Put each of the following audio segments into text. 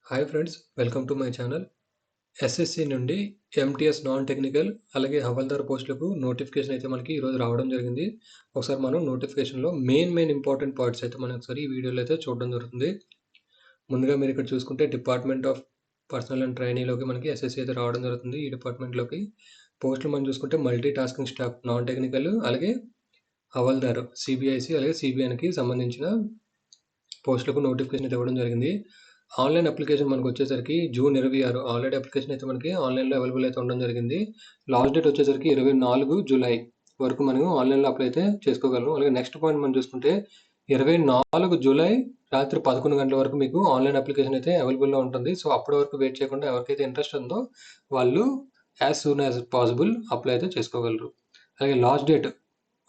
Hi friends, welcome to my channel. SSC నుండి MTS non technical అలాగే హవాల్దార్ పోస్టులకు notification అయితే మనకి ఈరోజు రావడం జరిగింది. ఒకసారి మనం నోటిఫికేషన్లో మెయిన్ ఇంపార్టెంట్ పాయింట్స్ అయితే మనం ఒకసారి ఈ వీడియోలో అయితే చూడడం జరుగుతుంది. ముందుగా మీరు ఇక్కడ చూసుకుంటే డిపార్ట్మెంట్ ఆఫ్ పర్సనల్ అండ్ ట్రైనీలోకి మనకి ఎస్ఎస్సి అయితే రావడం జరుగుతుంది. ఈ డిపార్ట్మెంట్లోకి పోస్టులు మనం చూసుకుంటే multi tasking staff non technical అలాగే హవాల్దార్ సిబిఐసి అలాగే సిబిఐకి సంబంధించిన పోస్టులకు నోటిఫికేషన్ అయితే ఇవ్వడం జరిగింది. ఆన్లైన్ అప్లికేషన్ మనకు వచ్చేసరికి జూన్ 26 ఆల్రెడీ అప్లికేషన్ అయితే మనకి ఆన్లైన్లో అవైలబుల్ అయితే ఉండడం జరిగింది. లాస్ట్ డేట్ వచ్చేసరికి 24 జూలై వరకు మనం ఆన్లైన్లో అప్లై అయితే చేసుకోగలం. అలాగే నెక్స్ట్ పాయింట్ మనం చూసుకుంటే 24 జూలై రాత్రి 11 గంటల వరకు మీకు ఆన్లైన్ అప్లికేషన్ అయితే అవైలబుల్లో ఉంటుంది. సో అప్పటి వరకు వెయిట్ చేయకుండా ఎవరికైతే ఇంట్రెస్ట్ ఉందో వాళ్ళు as soon as possible apply అయితే చేసుకోగలరు. అలాగే లాస్ట్ డేట్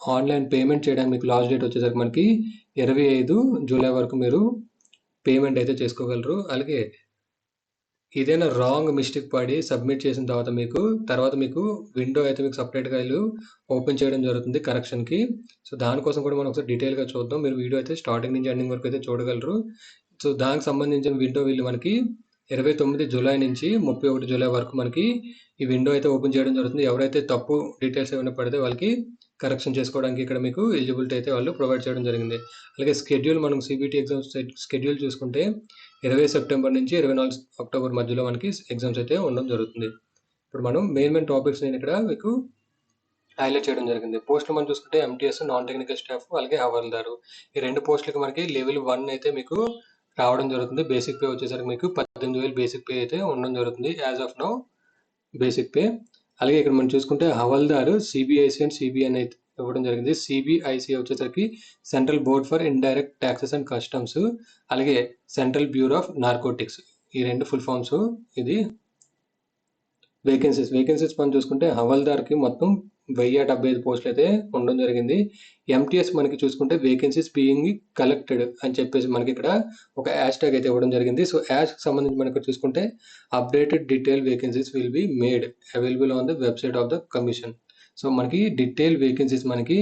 ఆన్లైన్ పేమెంట్ చేయడానికి మీకు లాస్ట్ డేట్ వచ్చేసరికి మనకి 25 జూలై వరకు మీరు పేమెంట్ అయితే చేసుకోగలరు. అలాగే ఏదైనా రాంగ్ మిస్టేక్ పడి సబ్మిట్ చేసిన తర్వాత మీకు విండో అయితే మీకు సపరేట్గా వీళ్ళు ఓపెన్ చేయడం జరుగుతుంది కరెక్షన్కి. సో దానికోసం కూడా మనం ఒకసారి డీటెయిల్గా చూద్దాం. మీరు వీడియో అయితే స్టార్టింగ్ నుంచి ఎండింగ్ వరకు అయితే చూడగలరు. సో దానికి సంబంధించిన విండో వీళ్ళు మనకి 29 జూలై నుంచి 31 జూలై వరకు మనకి ఈ విండో అయితే ఓపెన్ చేయడం జరుగుతుంది. ఎవరైతే తప్పు డీటెయిల్స్ ఏమైనా పడితే వాళ్ళకి కరెక్షన్ చేసుకోవడానికి ఇక్కడ మీకు ఎలిజిబిలిటీ అయితే వాళ్ళు ప్రొవైడ్ చేయడం జరిగింది. అలాగే స్కెడ్యూల్ మనం సిబిటి ఎగ్జామ్స్ స్కెడ్యూల్ చూసుకుంటే 20 సెప్టెంబర్ నుంచి 24 అక్టోబర్ మధ్యలో మనకి ఎగ్జామ్స్ అయితే ఉండడం జరుగుతుంది. ఇప్పుడు మనం మెయిన్ టాపిక్స్ నేను ఇక్కడ మీకు హైలైట్ చేయడం జరిగింది. పోస్టులు మనం చూసుకుంటే ఎంటీఎస్ నాన్ టెక్నికల్ స్టాఫ్ అలాగే హవాల్దారు ఈ రెండు పోస్టులకి మనకి లెవెల్ 1 అయితే మీకు రావడం జరుగుతుంది. బేసిక్ పే వచ్చేసరికి మీకు 18,000 బేసిక్ పే అయితే ఉండడం జరుగుతుంది as of now basic pay. అలాగే ఇక్కడ మనం చూసుకుంటే హవాల్దారు సిబిఐసి అండ్ సిబిఎన్ అయితే ఇవ్వడం జరిగింది. సిబిఐసి వచ్చేసరికి central board for indirect taxes and customs అలాగే సెంట్రల్ బ్యూరో ఆఫ్ నార్కోటిక్స్ ఈ రెండు ఫుల్ ఫామ్స్. ఇది వేకెన్సీస్ మనం చూసుకుంటే హవాల్దార్కి మొత్తం 1075 పోస్టులు అయితే ఉండడం జరిగింది. ఎంటీఎస్ మనకి చూసుకుంటే వేకెన్సీస్ బీయింగ్ కలెక్టెడ్ అని చెప్పేసి మనకి ఇక్కడ ఒక హ్యాష్ ట్యాగ్ అయితే ఇవ్వడం జరిగింది. సో హ్యాష్కి సంబంధించి మనకి చూసుకుంటే updated detail vacancies will be made available on the website of the commission. So మనకి డీటెయిల్ వేకెన్సీస్ మనకి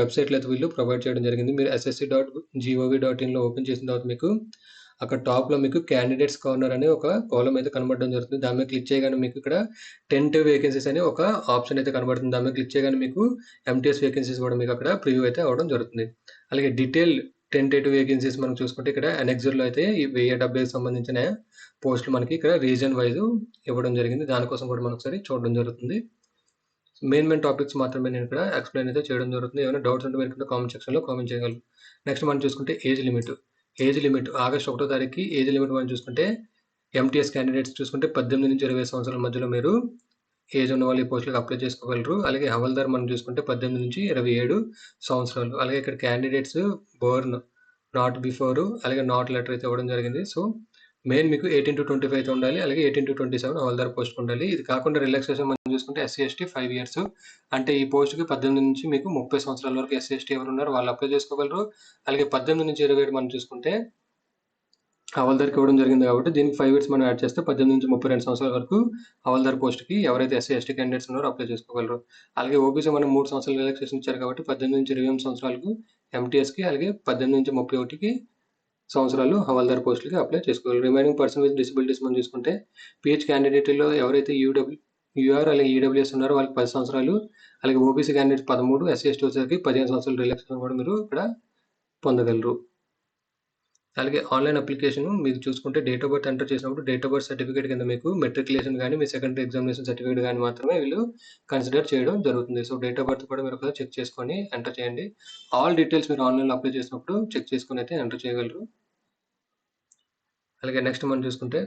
వెబ్సైట్లో అయితే వీళ్ళు ప్రొవైడ్ చేయడం జరిగింది. మీరు ssc.gov.in ఓపెన్ చేసిన తర్వాత మీకు అక్కడ టాప్లో మీకు క్యాండిడేట్స్ కార్నర్ అనే ఒక కాలం అయితే కనబడడం జరుగుతుంది. దాని మీద క్లిక్ చేయగానే మీకు ఇక్కడ టెంటివ్ వేకెన్సీస్ అనే ఒక ఆప్షన్ అయితే కనబడుతుంది. దాని మీద క్లిక్ చేయగానే మీకు ఎంటీఎస్ వేకెన్సీస్ కూడా మీకు అక్కడ ప్రివ్యూ అయితే అవ్వడం జరుగుతుంది. అలాగే డీటెయిల్ టెంటేటివ్ వేకెన్సీస్ మనం చూసుకుంటే ఇక్కడ అనెక్సర్లో అయితే ఈ 1070కి సంబంధించిన పోస్టులు మనకి ఇక్కడ రీజన్ వైజ్ ఇవ్వడం జరిగింది. దానికోసం కూడా మనం ఒకసారి చూడడం జరుగుతుంది. మెయిన్ టాపిక్స్ మాత్రమే నేను ఇక్కడ ఎక్స్ప్లెయిన్ అయితే చేయడం జరుగుతుంది. ఏమైనా డౌట్స్ ఉంటే మీరు కామెంట్ సెక్షన్లో కామెంట్ చేయగలరు. నెక్స్ట్ మనం చూసుకుంటే ఏజ్ లిమిట్ ఆగస్ట్ 1వ తారీఖుకి ఏజ్ లిమిట్ మనం చూసుకుంటే ఎంటీఎస్ క్యాండిడేట్స్ చూసుకుంటే 18 నుంచి 20 సంవత్సరాల మధ్యలో మీరు ఏజ్ ఉన్న వాళ్ళు ఈ పోస్టులకు అప్లై చేసుకోగలరు. అలాగే హవాల్దార్ మనం చూసుకుంటే 18 నుంచి 27 సంవత్సరాలు. అలాగే ఇక్కడ క్యాండిడేట్స్ బోర్న్ నాట్ బిఫోర్ అలాగే నాట్ లెటర్ అయితే ఇవ్వడం జరిగింది. సో మెయిన్ మీకు 18 to 25 అయితే ఉండాలి. అలాగే 18 to 27 హవాల్దార్ పోస్ట్ ఉండాలి. ఇది కాకుండా రిలాక్సేషన్ మనం చూసుకుంటే ఎస్సీ ఎస్టీ 5 years అంటే ఈ పోస్ట్కి 18 నుంచి మీకు 30 సంవత్సరాల వరకు ఎస్సీ ఎస్టీ ఎవరు ఉన్నారు వాళ్ళు అప్లై చేసుకోగలరు. అలాగే 18 నుంచి 27 మనం చూసుకుంటే హవాల్దార్కి ఇవ్వడం జరిగింది కాబట్టి దీనికి 5 years మనం యాడ్ చేస్తే 18 నుంచి 32 సంవత్సరాల వరకు హవాల్దార్ పోస్ట్కి ఎవరైతే ఎస్సీ ఎస్టీ క్యాండిడేట్స్ ఉన్నారో అప్లై చేసుకోగలరు. అలాగే ఓబీసీ మనం 3 సంవత్సరాలు రిలాక్సేషన్ ఇచ్చారు కాబట్టి 18 నుంచి 28 సంవత్సరాలకు ఎంటీఎస్కి అలాగే 18 నుంచి 31కి సంవత్సరాలు హవాల్దార్ పోస్టులకి అప్లై చేసుకోగలరు. రిమైనింగ్ పర్సన్ విత్ డిసబిలిటీస్ మనం చూసుకుంటే పిహెచ్ క్యాండిడేట్లో ఎవరైతే యూఆర్ అలాగే ఈడబ్ల్యూఎస్ ఉన్నారో వాళ్ళకి 10 సంవత్సరాలు అలాగే ఓబీసీ క్యాండిడేట్స్ 13 ఎస్సీ ఎస్టీ వచ్చేసరికి 15 సంవత్సరాలు రిలాక్సేషన్ కూడా మీరు ఇక్కడ పొందగలరు. అలాగే ఆన్లైన్ అప్లికేషన్ మీరు చూసుకుంటే డేట్ ఆఫ్ బర్త్ ఎంటర్ చేసినప్పుడు డేట్ ఆఫ్ బర్త్ సర్టిఫికేట్ కింద మీకు మెట్రికులేషన్ కానీ మీ సెకండరీ ఎగ్జామినేషన్ సర్టిఫికేట్ కానీ మాత్రమే వీళ్ళు కన్సిడర్ చేయడం జరుగుతుంది. సో డేట్ ఆఫ్ బర్త్ కూడా మీరు ఒకసారి చెక్ చేసుకొని ఎంటర్ చేయండి. ఆల్ డీటెయిల్స్ మీరు ఆన్లైన్లో అప్లై చేసినప్పుడు చెక్ చేసుకుని అయితే ఎంటర్ చేయగలరు. అలాగే నెక్స్ట్ మనం చూసుకుంటే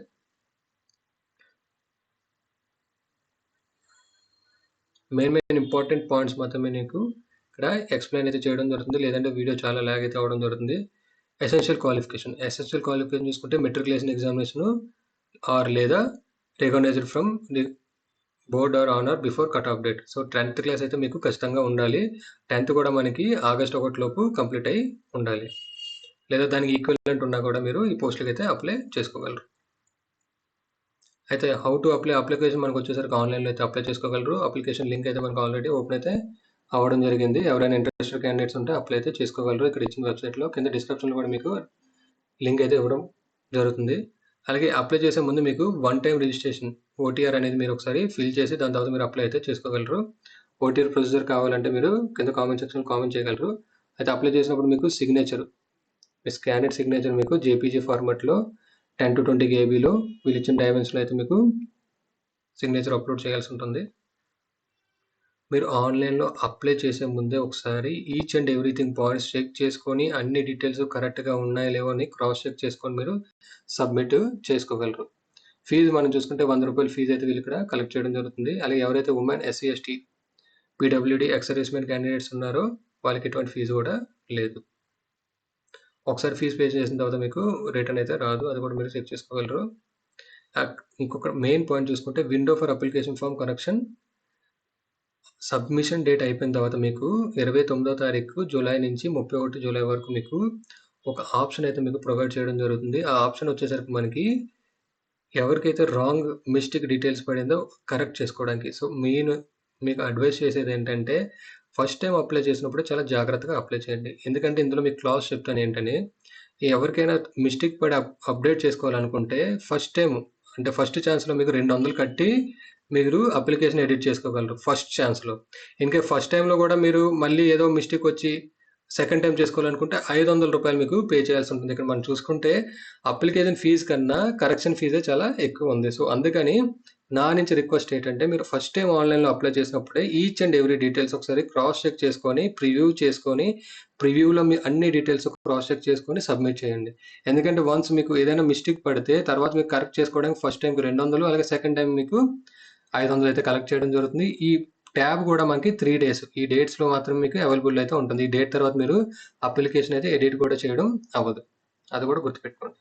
మెయిన్ ఇంపార్టెంట్ పాయింట్స్ మాత్రమే నీకు ఇక్కడ ఎక్స్ప్లెయిన్ అయితే చేయడం జరుగుతుంది. లేదంటే వీడియో చాలా లాగ్ అయితే అవ్వడం జరుగుతుంది. ఎసెన్షియల్ క్వాలిఫికేషన్ చూసుకుంటే మెట్రికులేషన్ ఎగ్జామినేషన్ ఆర్ లేదా recognised from the board or honour before cut off date. So 10th class అయితే మీకు ఖచ్చితంగా ఉండాలి. 10th కూడా మనకి ఆగస్ట్ 1 లోపు కంప్లీట్ అయి ఉండాలి. లేదా దానికి ఈక్వలెంట్ ఉన్నా కూడా మీరు ఈ పోస్టులకి అయితే అప్లై చేసుకోగలరు. అయితే హౌ టు అప్లికేషన్ మనకు వచ్చేసరికి ఆన్లైన్లో అయితే అప్లై చేసుకోగలరు. అప్లికేషన్ లింక్ అయితే మనకు ఆల్రెడీ ఓపెన్ అయితే అవ్వడం జరిగింది. ఎవరైనా ఇంట్రెస్టెడ్ క్యాండిడేట్స్ ఉంటే అప్లై అయితే చేసుకోగలరు. ఇక్కడ ఇచ్చిన వెబ్సైట్లో కింద డిస్క్రిప్షన్లో కూడా మీకు లింక్ అయితే ఇవ్వడం జరుగుతుంది. అలాగే అప్లై చేసే ముందు మీకు వన్ టైం రిజిస్ట్రేషన్ ఓటీఆర్ అనేది మీరు ఒకసారి ఫిల్ చేసి దాని తర్వాత మీరు అప్లై అయితే చేసుకోగలరు. ఓటీఆర్ ప్రొసీజర్ కావాలంటే మీరు కింద కామెంట్ సెక్షన్లో కామెంట్ చేయగలరు. అయితే అప్లై చేసినప్పుడు మీకు సిగ్నేచర్, మీ స్కానెడ్ సిగ్నేచర్ మీకు జేపీజీ ఫార్మాట్లో 10 to 20 కేబీలో వీళ్ళు ఇచ్చిన డైమెన్షన్లో అయితే మీకు సిగ్నేచర్ అప్లోడ్ చేయాల్సి ఉంటుంది. మీరు ఆన్లైన్లో అప్లై చేసే ముందే ఒకసారి each and everything points check చేసుకొని అన్ని డీటెయిల్స్ కరెక్ట్గా ఉన్నాయో లేవో అని క్రాస్ చెక్ చేసుకొని మీరు సబ్మిట్ చేసుకోగలరు. ఫీజు మనం చూసుకుంటే 100 రూపాయలు ఫీజు అయితే వీళ్ళు ఇక్కడ కలెక్ట్ చేయడం జరుగుతుంది. అలాగే ఎవరైతే women, SC, ST, PWD, ex servicemen candidates ఉన్నారో వాళ్ళకి ఎటువంటి ఫీజు కూడా లేదు. ఒకసారి ఫీజు పే చేసిన తర్వాత మీకు రిటర్న్ అయితే రాదు, అది కూడా మీరు చెక్ చేసుకోగలరు. ఇంకొక మెయిన్ పాయింట్ చూసుకుంటే window for application form correction submission date అయిపోయిన తర్వాత మీకు 29వ తారీఖు జూలై నుంచి 31 జూలై వరకు మీకు ఒక ఆప్షన్ అయితే మీకు ప్రొవైడ్ చేయడం జరుగుతుంది. ఆ ఆప్షన్ వచ్చేసరికి మనకి ఎవరికైతే రాంగ్ మిస్టేక్ డీటెయిల్స్ పడిందో కరెక్ట్ చేసుకోవడానికి. సో మీకు అడ్వైస్ చేసేది ఏంటంటే ఫస్ట్ టైం అప్లై చేసినప్పుడు చాలా జాగ్రత్తగా అప్లై చేయండి. ఎందుకంటే ఇందులో మీకు క్లాస్ చెప్తాను ఏంటని, ఎవరికైనా మిస్టేక్ పడి అప్డేట్ చేసుకోవాలనుకుంటే ఫస్ట్ టైం అంటే ఫస్ట్ ఛాన్స్లో మీకు 200 కట్టి మీరు అప్లికేషన్ ఎడిట్ చేసుకోగలరు ఫస్ట్ ఛాన్స్లో. ఇంకా ఫస్ట్ టైంలో కూడా మీరు మళ్ళీ ఏదో మిస్టేక్ వచ్చి సెకండ్ టైం చేసుకోవాలనుకుంటే 500 రూపాయలు మీకు పే చేయాల్సి ఉంటుంది. ఇక్కడ మనం చూసుకుంటే అప్లికేషన్ ఫీజు కన్నా కరెక్షన్ ఫీజే చాలా ఎక్కువ ఉంది. సో అందుకని నా నుంచి రిక్వెస్ట్ ఏంటంటే మీరు ఫస్ట్ టైం ఆన్లైన్లో అప్లై చేసినప్పుడే ఈచ్ అండ్ ఎవ్రీ డీటెయిల్స్ ఒకసారి క్రాస్ చెక్ చేసుకొని ప్రివ్యూ చేసుకొని ప్రివ్యూలో మీ అన్ని డీటెయిల్స్ క్రాస్ చెక్ చేసుకొని సబ్మిట్ చేయండి. ఎందుకంటే వన్స్ మీకు ఏదైనా మిస్టేక్ పడితే తర్వాత మీకు కరెక్ట్ చేసుకోవడానికి ఫస్ట్ టైంకి 200, అలాగే సెకండ్ టైం మీకు 500 అయితే కలెక్ట్ చేయడం జరుగుతుంది. ఈ ట్యాబ్ కూడా మనకి 3 days, ఈ డేట్స్లో మాత్రం మీకు అవైలబుల్ అయితే ఉంటుంది. ఈ డేట్ తర్వాత మీరు అప్లికేషన్ అయితే ఎడిట్ కూడా చేయడం అవ్వదు, అది కూడా గుర్తుపెట్టుకోండి.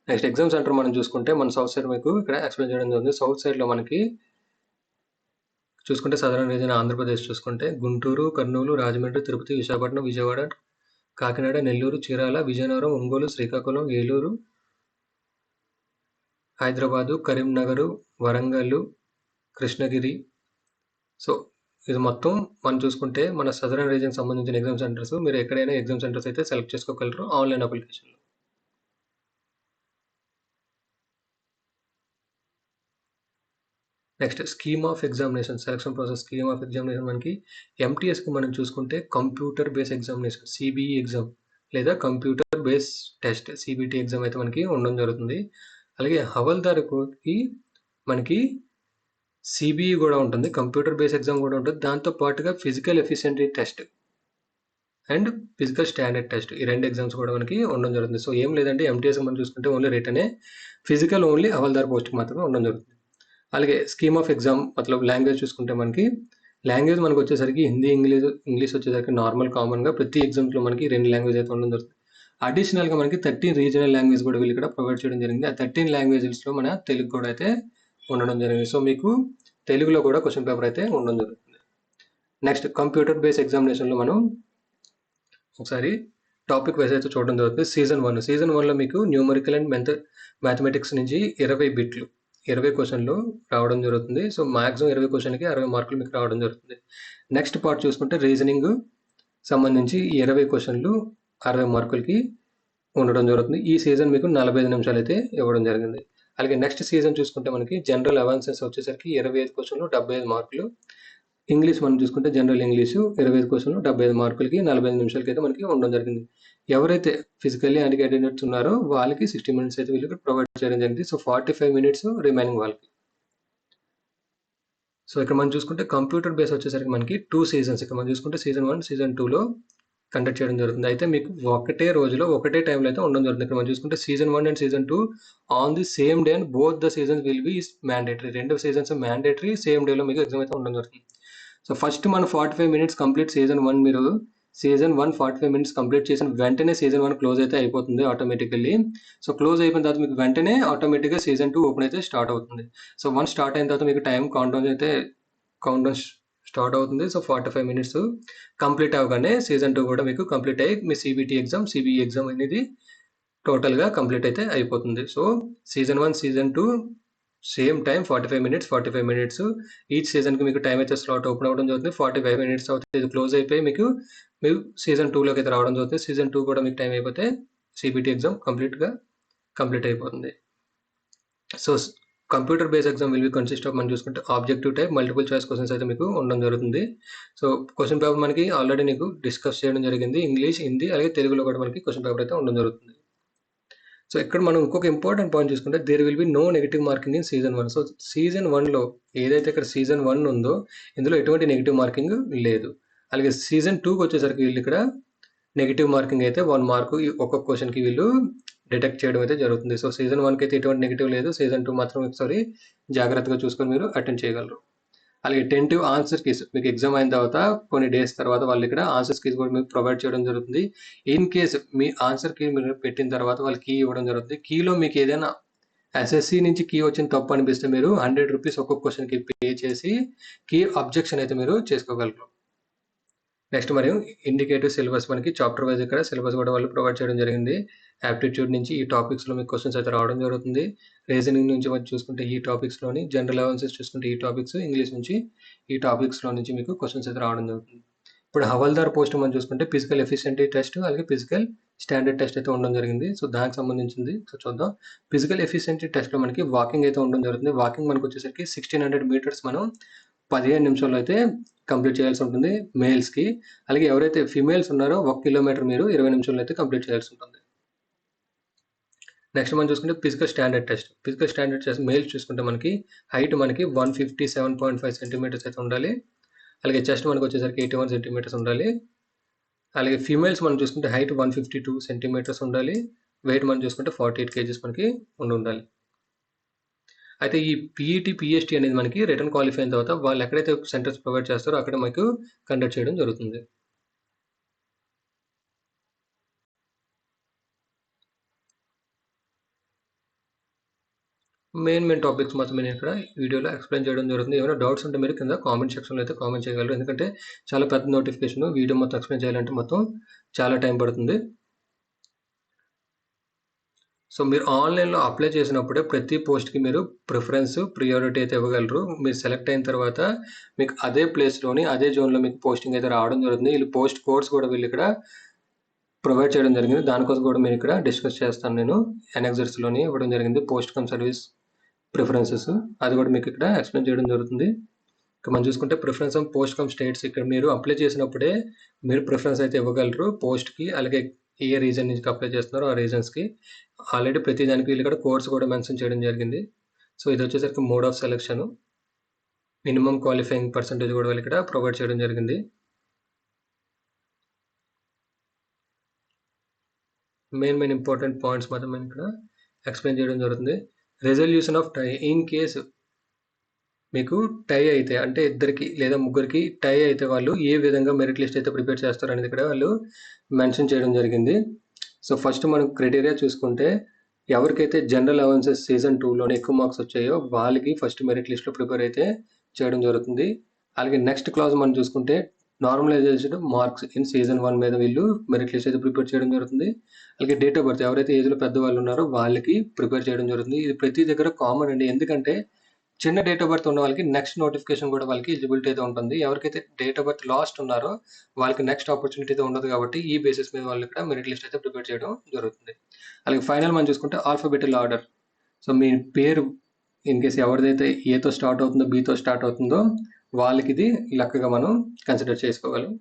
నెక్స్ట్ ఎగ్జామ్ సెంటర్ మనం చూసుకుంటే మన సౌత్ సైడ్ మీకు ఇక్కడ ఎక్స్ప్లెయిన్ చేయడం జరుగుతుంది. సౌత్ సైడ్లో మనకి చూసుకుంటే సదరన్ రీజన్ ఆంధ్రప్రదేశ్ చూసుకుంటే గుంటూరు, కర్నూలు, రాజమండ్రి, తిరుపతి, విశాఖపట్నం, విజయవాడ, కాకినాడ, నెల్లూరు, చీరాల, విజయనగరం, ఒంగోలు, శ్రీకాకుళం, ఏలూరు, హైదరాబాదు, కరీంనగర్, వరంగల్, కృష్ణగిరి. సో ఇది మొత్తం మనం చూసుకుంటే మన సదరన్ రీజన్ సంబంధించిన ఎగ్జామ్ సెంటర్స్. మీరు ఎక్కడైనా ఎగ్జామ్ సెంటర్స్ అయితే సెలెక్ట్ చేసుకోగలరు ఆన్లైన్ అప్లికేషన్లో. Next scheme of examination, selection process scheme of examination మనకి ఎంటీఎస్కి మనం చూసుకుంటే computer base examination CBE exam లేదా computer base test CBT exam అయితే మనకి ఉండడం జరుగుతుంది. అలాగే హవల్దార్కి మనకి సిబిఈ కూడా ఉంటుంది, కంప్యూటర్ బేస్ ఎగ్జామ్ కూడా ఉంటుంది. దాంతో పాటుగా physical efficiency test and physical standard test, ఈ 2 ఎగ్జామ్స్ కూడా మనకి ఉండడం జరుగుతుంది. సో ఏం లేదంటే ఎంటీఎస్ మనం చూసుకుంటే ఓన్లీ రిటనే, ఫిజికల్ ఓన్లీ హవల్దార్ పోస్ట్కి మాత్రమే ఉండడం జరుగుతుంది. అలాగే స్కీమ్ ఆఫ్ ఎగ్జామ్ మతలబ్ లాంగ్వేజ్ చూసుకుంటే మనకి లాంగ్వేజ్ మనకు వచ్చేసరికి హిందీ, ఇంగ్లీష్ వచ్చేసరికి నార్మల్ కామన్గా ప్రతి ఎగ్జామ్స్లో మనకి 2 లాంగ్వేజ్ అయితే ఉండడం జరుగుతుంది. అడిషనల్గా మనకి 13 రీజనల్ లాంగ్వేజ్ కూడా వీళ్ళు ఇక్కడ ప్రొవైడ్ చేయడం జరిగింది. ఆ 13 లాంగ్వేజెస్లో మన తెలుగు కూడా అయితే ఉండడం జరిగింది. సో మీకు తెలుగులో కూడా క్వశ్చన్ పేపర్ అయితే ఉండడం జరుగుతుంది. నెక్స్ట్ కంప్యూటర్ బేస్ ఎగ్జామినేషన్లో మనం ఒకసారి టాపిక్ వైజ్ అయితే చూడడం జరుగుతుంది. సీజన్ 1లో మీకు న్యూమరికల్ అండ్ మ్యాథమెటిక్స్ నుంచి 20 బిట్లు 20 క్వశ్చన్లు రావడం జరుగుతుంది. సో మాక్సిమం 20 క్వశ్చన్కి 60 మార్కులు మీకు రావడం జరుగుతుంది. నెక్స్ట్ పార్ట్ చూసుకుంటే రీజనింగ్ సంబంధించి 20 క్వశ్చన్లు 60 మార్కులకి ఉండడం జరుగుతుంది. ఈ సీజన్ మీకు 45 నిమిషాలు అయితే ఇవ్వడం జరిగింది. అలాగే నెక్స్ట్ సీజన్ చూసుకుంటే మనకి జనరల్ అవాన్సెస్ వచ్చేసరికి 25 క్వశ్చన్లు 75 మార్కులు. ఇంగ్లీష్ మనం చూసుకుంటే జనరల్ ఇంగ్లీషు 25 క్వశ్చన్లు 75 మార్కులకి 45 నిమిషాలకి అయితే మనకి ఉండడం జరిగింది. ఎవరైతే ఫిజికల్లీ హ్యాండిక్యాప్డ్ ఉన్నారో వాళ్ళకి 60 మినిట్స్ అయితే వీళ్ళకి ప్రొవైడ్ చేయడం జరిగింది. సో 45 మినిట్స్ రిమైనింగ్ వాళ్ళకి. సో ఇక్కడ మనం చూసుకుంటే కంప్యూటర్ బేస్ వచ్చేసరికి మనకి 2 సీజన్స్, ఇక్కడ మనం చూసుకుంటే సీజన్ 1, సీజన్ 2లో కండక్ట్ చేయడం జరుగుతుంది. అయితే మీకు ఒకటే రోజులో ఒకటే టైంలో అయితే ఉండడం జరుగుతుంది. ఇక్కడ మనం చూసుకుంటే season 1 and season 2 on the same day and both the seasons will be mandatory. 2 seasons mandatory, same డేలో మీకు ఎగ్జామ్ అయితే ఉండడం జరుగుతుంది. సో ఫస్ట్ మన 45 మినిట్స్ కంప్లీట్ సీజన్ 1, మీరు సీజన్ 1 45 మినిట్స్ కంప్లీట్ చేసిన వెంటనే సీజన్ 1 క్లోజ్ అయితే అయిపోతుంది ఆటోమేటికల్లీ. సో క్లోజ్ అయిపోయిన తర్వాత మీకు వెంటనే ఆటోమేటిక్గా సీజన్ 2 ఓపెన్ అయితే స్టార్ట్ అవుతుంది. సో 1 స్టార్ట్ అయిన తర్వాత మీకు టైం కౌంట్ స్టార్ట్ అవుతుంది. సో 45 మినిట్స్ కంప్లీట్ అవ్వగానే సీజన్ 2 కూడా మీకు కంప్లీట్ అయ్యి మీ సిబిఈ ఎగ్జామ్ అనేది టోటల్గా కంప్లీట్ అయితే అయిపోతుంది. So season 1, season 2 same time 45 minutes each సీజన్కి మీకు టైం అయితే స్లాట్ ఓపెన్ అవ్వడం జరుగుతుంది. 45 మినిట్స్ అవుతుంది, ఇది క్లోజ్ అయిపోయి మీకు సీజన్ 2లోకి అయితే రావడం జరుగుతుంది. సీజన్ 2 కూడా మీకు టైం అయిపోతే సిబిటి ఎగ్జామ్ కంప్లీట్గా కంప్లీట్ అయిపోతుంది. So computer base exam will be consist of మనం చూసుకుంటే objective type multiple choice questions అయితే మీకు ఉండడం జరుగుతుంది. సో క్వశ్చన్ పేపర్ మనకి ఆల్రెడీ నీకు డిస్కస్ చేయడం జరిగింది. ఇంగ్లీష్, హిందీ అలాగే తెలుగులో కూడా మనకి క్వశ్చన్ పేపర్ అయితే ఉండడం జరుగుతుంది. సో ఇక్కడ మనం ఇంకొక ఇంపార్టెంట్ పాయింట్ చూసుకుంటే there will be no negative marking in season 1. So season 1లో ఏదైతే ఇక్కడ సీజన్ 1 ఉందో ఇందులో ఎటువంటి నెగిటివ్ మార్కింగ్ లేదు. అలాగే సీజన్ 2కి వచ్చేసరికి వీళ్ళు ఇక్కడ నెగిటివ్ మార్కింగ్ అయితే 1 మార్కు ఒక్కొక్క క్వశ్చన్కి వీళ్ళు డిటెక్ట్ చేయడం అయితే జరుగుతుంది. సో సీజన్ 1కి అయితే ఎటువంటి నెగిటివ్ లేదు. సీజన్ 2 మాత్రం ఒకసారి జాగ్రత్తగా చూసుకొని మీరు అటెండ్ చేయగలరు. అలాగే టెంటివ్ ఆన్సర్ కీస్ మీకు ఎగ్జామ్ అయిన తర్వాత కొన్ని డేస్ తర్వాత వాళ్ళు ఇక్కడ ఆన్సర్ కీస్ కూడా మీకు ప్రొవైడ్ చేయడం జరుగుతుంది. ఇన్ కేస్ మీ ఆన్సర్ కీ మీరు పెట్టిన తర్వాత వాళ్ళు కీ ఇవ్వడం జరుగుతుంది. కీలో మీకు ఏదైనా ఎస్ఎస్సి నుంచి కీ వచ్చిన తప్పు అనిపిస్తే మీరు 100 రూపీస్ ఒక్కొక్క క్వశ్చన్కి పే చేసి కీ అబ్జెక్షన్ అయితే మీరు చేసుకోగలరు. నెక్స్ట్ మరియు ఇండికేటివ్ సిలబస్ మనకి చాప్టర్ వైజ్ ఇక్కడ సిలబస్ కూడా వాళ్ళు ప్రొవైడ్ చేయడం జరిగింది. యాప్టిట్యూడ్ నుంచి ఈ టాపిక్స్లో మీకు క్వశ్చన్స్ అయితే రావడం జరుగుతుంది. రీజనింగ్ నుంచి మనం చూసుకుంటే ఈ టాపిక్స్లోని, జనరల్ అవేర్నెస్ చూసుకుంటే ఈ టాపిక్స్, ఇంగ్లీష్ నుంచి ఈ టాపిక్స్లో నుంచి మీకు క్వశ్చన్స్ అయితే రావడం జరుగుతుంది. ఇప్పుడు హవల్దార్ పోస్ట్ మనం చూసుకుంటే ఫిజికల్ ఎఫిషియెంటీ టెస్ట్ అలాగే ఫిజికల్ స్టాండర్డ్ టెస్ట్ అయితే ఉండడం జరిగింది. సో దానికి సంబంధించింది సో చూద్దాం. ఫిజికల్ ఎఫిషియెంటీ టెస్ట్లో మనకి వాకింగ్ అయితే ఉండడం జరుగుతుంది. వాకింగ్ మనకు వచ్చేసరికి 1600 మీటర్స్ మనం 15 నిమిషాల్లో అయితే కంప్లీట్ చేయాల్సి ఉంటుంది మేల్స్కి. అలాగే ఎవరైతే ఫిమేల్స్ ఉన్నారో 1 కిలోమీటర్ మీరు 20 నిమిషాల్లో అయితే కంప్లీట్ చేయాల్సి ఉంటుంది. నెక్స్ట్ మనం చూసుకుంటే physical standard test. Physical standard test males చూసుకుంటే మనకి హైట్ మనకి 157.5 సెంటీమీటర్స్ అయితే ఉండాలి. అలాగే చెస్ట్ మనకు వచ్చేసరికి 81 సెంటీమీటర్స్ ఉండాలి. అలాగే ఫీమేల్స్ మనం చూసుకుంటే హైట్ 152 సెంటీమీటర్స్ ఉండాలి. వెయిట్ మనం చూసుకుంటే 48 కేజీస్ మనకి ఉండాలి. అయితే ఈ పీఈటీ, పిఎస్టీ అనేది మనకి రిటర్న్ క్వాలిఫై అయిన తర్వాత వాళ్ళు ఎక్కడైతే సెంటర్స్ ప్రొవైడ్ చేస్తారో అక్కడ మనకు కండక్ట్ చేయడం జరుగుతుంది. మెయిన్ టాపిక్స్ మాత్రం నేను ఇక్కడ వీడియోలో ఎక్స్ప్లెయిన్ చేయడం జరుగుతుంది. ఏమైనా డౌట్స్ ఉంటే మీరు కింద కామెంట్ సెక్షన్లో అయితే కామెంట్ చేయగలరు. ఎందుకంటే చాలా పెద్ద నోటిఫికేషన్, వీడియో మొత్తం ఎక్స్ప్లెయిన్ చేయాలంటే మొత్తం చాలా టైం పడుతుంది. సో మీరు ఆన్లైన్లో అప్లై చేసినప్పుడే ప్రతి పోస్ట్కి మీరు ప్రియారిటీ అయితే ఇవ్వగలరు. మీరు సెలెక్ట్ అయిన తర్వాత మీకు అదే ప్లేస్లోని అదే జోన్లో మీకు పోస్టింగ్ అయితే రావడం జరుగుతుంది. వీళ్ళు పోస్ట్ కోడ్స్ కూడా వీళ్ళు ఇక్కడ ప్రొవైడ్ చేయడం జరిగింది. దానికోసం కూడా నేను ఇక్కడ డిస్కస్ చేస్తాను. నేను ఎనెక్సర్స్లోని ఇవ్వడం జరిగింది పోస్ట్ కమ్ సర్వీస్ ప్రిఫరెన్సెస్, అది కూడా మీకు ఇక్కడ ఎక్స్ప్లెయిన్ చేయడం జరుగుతుంది. ఇక మనం చూసుకుంటే preference of post come states, ఇక్కడ మీరు అప్లై చేసినప్పుడే మీరు ప్రిఫరెన్స్ అయితే ఇవ్వగలరు పోస్ట్కి. అలాగే ఏ రీజన్ నుంచి అప్లై చేస్తున్నారో ఆ రీజన్స్కి ఆల్రెడీ ప్రతి దానికి వీళ్ళు ఇక్కడ కోర్స్ కూడా మెన్షన్ చేయడం జరిగింది. సో ఇది వచ్చేసరికి mode of selection, minimum qualifying percentage కూడా వీళ్ళు ఇక్కడ ప్రొవైడ్ చేయడం జరిగింది. మెయిన్ ఇంపార్టెంట్ పాయింట్స్ మాత్రం మేము ఇక్కడ ఎక్స్ప్లెయిన్ చేయడం జరుగుతుంది. Resolution of tie, in case మీకు టై అయితే అంటే ఇద్దరికి లేదా ముగ్గురికి టై అయితే వాళ్ళు ఏ విధంగా మెరిట్ లిస్ట్ అయితే ప్రిపేర్ చేస్తారు అనేది ఇక్కడ వాళ్ళు మెన్షన్ చేయడం జరిగింది. సో ఫస్ట్ మనం క్రైటీరియా చూసుకుంటే ఎవరికైతే జనరల్ అలవెన్సెస్ సీజన్ 2లోనే ఎక్కువ మార్క్స్ వచ్చాయో వాళ్ళకి ఫస్ట్ మెరిట్ లిస్ట్లో ప్రిపేర్ అయితే చేయడం జరుగుతుంది. అలాగే నెక్స్ట్ క్లాస్ మనం చూసుకుంటే నార్మలైజేషన్ మార్క్స్ ఇన్ సీజన్ 1 మీద వీళ్ళు మెరిట్ లిస్ట్ అయితే ప్రిపేర్ చేయడం జరుగుతుంది. అలాగే డేట్ ఆఫ్ బర్త్ ఎవరైతే ఏజ్లో పెద్దవాళ్ళు ఉన్నారో వాళ్ళకి ప్రిపేర్ చేయడం జరుగుతుంది. ఇది ప్రతి దగ్గర కామన్ అండి. ఎందుకంటే చిన్న డేట్ ఆఫ్ బర్త్ ఉన్న వాళ్ళకి నెక్స్ట్ నోటిఫికేషన్ కూడా వాళ్ళకి ఎలిజిబిలిటీ అయితే ఉంటుంది. ఎవరికైతే డేట్ ఆఫ్ బర్త్ లాస్ట్ ఉన్నారో వాళ్ళకి నెక్స్ట్ ఆపర్చునిటీ అయితే ఉండదు. కాబట్టి ఈ బేసిస్ మీద వాళ్ళు ఇక్కడ మెరిట్ లిస్ట్ అయితే ప్రిపేర్ చేయడం జరుగుతుంది. అలాగే ఫైనల్ మనం చూసుకుంటే ఆల్ఫాబెటికల్ ఆర్డర్. సో మీ పేరు ఇన్ కేసు ఎవరిదైతే ఏతో స్టార్ట్ అవుతుందో బీతో స్టార్ట్ అవుతుందో వాళ్ళకి ఇది లెక్కగా మనం కన్సిడర్ చేసుకోగలం.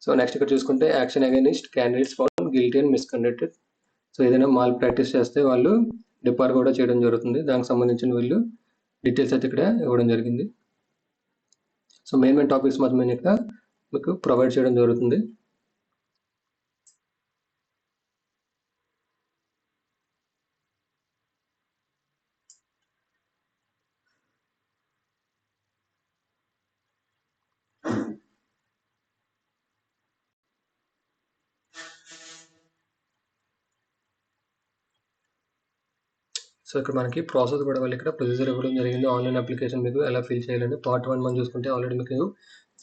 సో నెక్స్ట్ ఇక్కడ చూసుకుంటే action against candidates found guilty and misconducted. So ఏదైనా మాల్ ప్రాక్టీస్ చేస్తే వాళ్ళు డిపార్ కూడా చేయడం జరుగుతుంది. దానికి సంబంధించిన వీళ్ళు డీటెయిల్స్ అయితే ఇక్కడ ఇవ్వడం జరిగింది. సో మెయిన్ టాపిక్స్ మాత్రం నేను ఇక్కడ మీకు ప్రొవైడ్ చేయడం జరుగుతుంది. సో ఇక్కడ మనకి ప్రాసెస్ కూడా వాళ్ళు ఇక్కడ ప్రొసీజర్ ఇవ్వడం జరిగింది. ఆన్లైన్ అప్లికేషన్ మీకు ఎలా ఫిల్ చేయాలంటే పార్ట్ 1 మనం చూసుకుంటే ఆల్రెడీ మీకు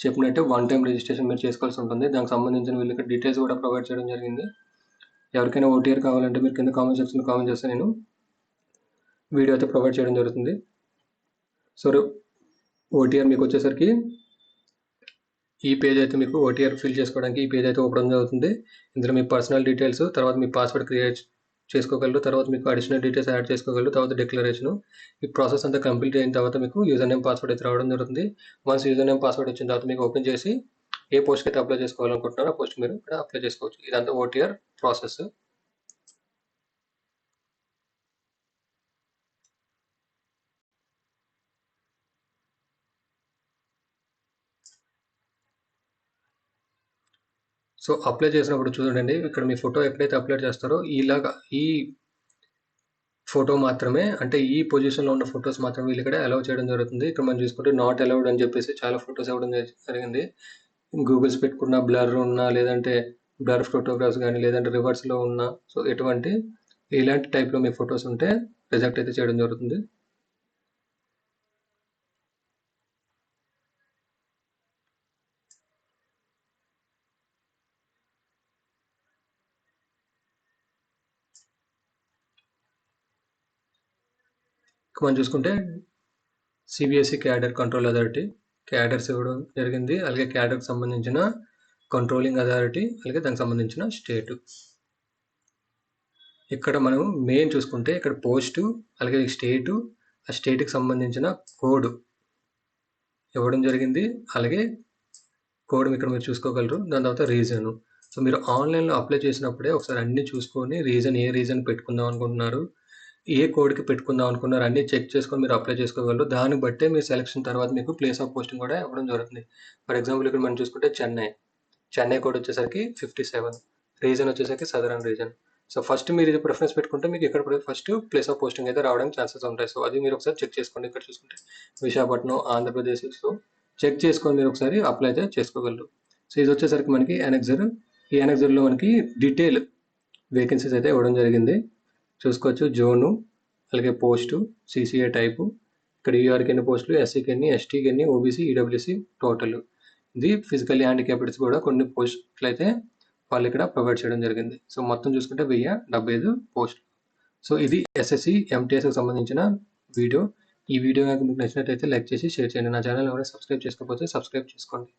చెప్పినట్టే 1 టైం రిజిస్ట్రేషన్ మీరు చేసుకోవాల్సి ఉంటుంది. దానికి సంబంధించిన వీళ్ళు ఇక్కడ డీటెయిల్స్ కూడా ప్రొవైడ్ చేయడం జరిగింది. ఎవరికైనా ఓటీఆర్ కావాలంటే మీరు కింద కామెంట్ సెక్షన్లో కామెంట్ చేస్తే నేను వీడియో అయితే ప్రొవైడ్ చేయడం జరుగుతుంది. సో ఓటీఆర్ మీకు వచ్చేసరికి ఈ పేజ్ అయితే మీకు ఓటీఆర్ ఫిల్ చేసుకోవడానికి ఈ పేజ్ అయితే ఓపెన్ అవుతుంది. ఇందులో మీ పర్సనల్ డీటెయిల్స్, తర్వాత మీ పాస్వర్డ్ క్రియేట్ చేసుకోగలరు. తర్వాత మీకు అడిషనల్ డీటెయిల్స్ యాడ్ చేసుకోగలరు. తర్వాత డిక్లరేషన్. ఈ ప్రాసెస్ అంతా కంప్లీట్ అయిన తర్వాత మీకు యూజర్ నేమ్ పాస్వర్డ్ అయితే రావడం జరుగుతుంది. వన్స్ యూజర్ నేమ్ పాస్వర్డ్ వచ్చిన తర్వాత మీకు ఓపెన్ చేసి ఏ పోస్ట్కి అయితే అప్లై చేసుకోవాలనుకుంటున్నారో ఆ పోస్ట్ మీరు ఇక్కడ అప్లై చేసుకోవచ్చు. ఇదంతా ఓటీఆర్ ప్రాసెస్. సో అప్లై చేసినప్పుడు చూడండి, ఇక్కడ మీ ఫోటో ఎక్కడైతే అప్లోడ్ చేస్తారో ఇలాగా ఈ ఫోటో మాత్రమే, అంటే ఈ పొజిషన్లో ఉన్న ఫొటోస్ మాత్రమే వీళ్ళు ఇక్కడ అలౌ చేయడం జరుగుతుంది. ఇక్కడ మనం చూసుకుంటే నాట్ అలౌడ్ అని చెప్పేసి చాలా ఫొటోస్ ఇవ్వడం జరిగింది. గూగుల్స్ పెట్టుకున్న బ్లర్ ఉన్నా, లేదంటే బ్లర్ ఫోటోగ్రాఫ్స్ కానీ, లేదంటే రివర్స్లో ఉన్న, సో ఎటువంటి ఇలాంటి టైప్లో మీ ఫొటోస్ ఉంటే రిజెక్ట్ అయితే చేయడం జరుగుతుంది. మనం చూసుకుంటే CBSE cadre control authority cadres ఇవ్వడం జరిగింది. అలాగే క్యాడర్కి సంబంధించిన కంట్రోలింగ్ అథారిటీ, అలాగే దానికి సంబంధించిన స్టేటు. ఇక్కడ మనం మెయిన్ చూసుకుంటే ఇక్కడ పోస్టు, అలాగే స్టేటు, ఆ స్టేట్కి సంబంధించిన కోడ్ ఇవ్వడం జరిగింది. అలాగే కోడ్ ఇక్కడ మీరు చూసుకోగలరు. దాని తర్వాత రీజన్. సో మీరు ఆన్లైన్లో అప్లై చేసినప్పుడే ఒకసారి అన్ని చూసుకొని ఏ రీజన్ పెట్టుకుందాం అనుకుంటున్నారు, ఏ కోడ్కి పెట్టుకుందాం అనుకున్నారు అన్నీ చెక్ చేసుకొని మీరు అప్లై చేసుకోగలరు. దాన్ని బట్టే మీ సెలక్షన్ తర్వాత మీకు ప్లేస్ ఆఫ్ పోస్టింగ్ కూడా ఇవ్వడం జరుగుతుంది. ఫర్ ఎగ్జాంపుల్ ఇక్కడ మనం చూసుకుంటే చెన్నై కోడ్ వచ్చేసరికి 57, రీజన్ వచ్చేసరికి సదరన్ రీజన్. సో ఫస్ట్ మీరు ఇది ప్రిఫరెన్స్ పెట్టుకుంటే మీకు ఇక్కడ ఫస్ట్ ప్లేస్ ఆఫ్ పోస్టింగ్ అయితే రావడానికి ఛాన్సెస్ ఉంటాయి. సో అది మీరు ఒకసారి చెక్ చేసుకోండి. ఇక్కడ చూసుకుంటే విశాఖపట్నం, ఆంధ్రప్రదేశ్. సో చెక్ చేసుకొని మీరు ఒకసారి అప్లై అయితే చేసుకోగలరు. సో ఇది వచ్చేసరికి మనకి అనెక్సర్. ఈ అనెక్సర్లో మనకి డీటెయిల్ వేకెన్సీస్ అయితే ఇవ్వడం జరిగింది. చూసుకోవచ్చు. జోను, అలాగే పోస్టు, సిసిఏ టైపు, ఇక్కడ యూఆర్కి ఎన్ని పోస్టులు, ఎస్సీకి ఎన్ని, ఎస్టీకి ఎన్ని, ఓబీసీ, ఈడబ్ల్యూసీ టోటల్. ఇది ఫిజికల్లీ హ్యాండిక్యాప్డ్స్ కూడా కొన్ని పోస్టులు అయితే వాళ్ళు ఇక్కడ ప్రొవైడ్ చేయడం జరిగింది. సో మొత్తం చూసుకుంటే 1075 పోస్టులు. సో ఇది ఎస్ఎస్సి ఎంటీఎస్కి సంబంధించిన వీడియో. ఈ వీడియో కనుక మీకు నచ్చినట్లయితే లైక్ చేసి షేర్ చేయండి. నా ఛానల్ ఎవరైనా సబ్స్క్రైబ్ చేసుకోకపోతే సబ్స్క్రైబ్ చేసుకోండి.